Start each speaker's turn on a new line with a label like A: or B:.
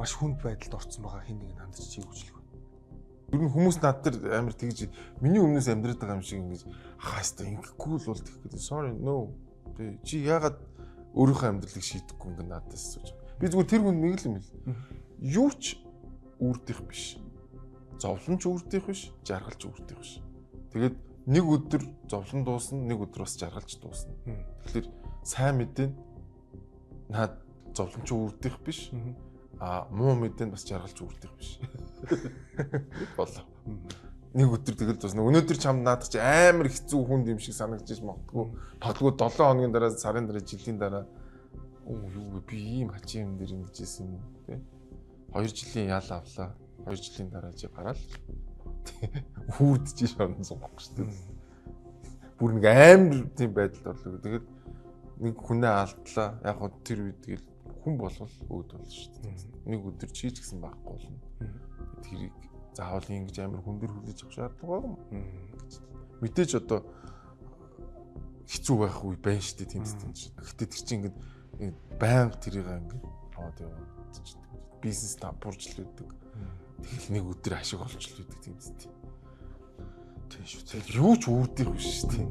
A: маш хүнд байдалд орсон байгаа хин нэг хандж чиг үжлэх.
B: Ер нь хүмүүс над дээр амар тэгж миний өмнөөс амьдраад байгаа юм шиг ингэж хаастаа ингэхгүй л бол тэгэх гэдэг. Sorry no. Чи яагаад өөрийнхөө амьдралыг шийдэхгүй ингэ надаас асууж. Би зүгээр тэр хүнд нэг л юм л. Юу ч үрдих биш. Зовлонч үрдих биш, жаргалч үрдих биш. Тэгээд нэг өдөр зовлон дуусна, нэг өдөр бас жаргалч дуусна. Тэгэхээр сайн мэдэн наад зовлонч үрдих биш. Муу мэдэн бас жаргалч үрдих биш. Болоо. Нэг өдөр тэгэл дуусна. Өнөөдөр чамд наадах чи амар хэцүү хүнд юм шиг санагдаж магадгүй. Тодгүй 7 хоногийн дараа, сарын дараа, жилийн дараа юу би ийм хачин юм дээр ингэжсэн юм тий. 2 жилийн ял авлаа. 2 жилийн дараа чи гараал. Үрдэж шорон суухгүй шүү дээ. Бүр нэг амар тийм байдалд орлоо. Тэгээд нэг хүнээ алдлаа. Яг хөө тэр үед тэгэл хүн болвол өөд болно шүү дээ. Нэг өдөр чи ч гэсэн байхгүй болно. Тэрийг заавал ингэж амар хүндэр хүлээж авах шаардлагагүй юм. Мэдээж одоо хэцүү байх үе байна шүү дээ тийм ч. Гэхдээ тэр чинь ингэж байнга тэрийг ингэж аваад яваад бизнес тампуурч л үүдэг. Тэгэл нэг өдөр ашиг олч л үүдэг тийм ч. Тийм шүү. Тэгэл юу ч үрдэх биш шүү дээ.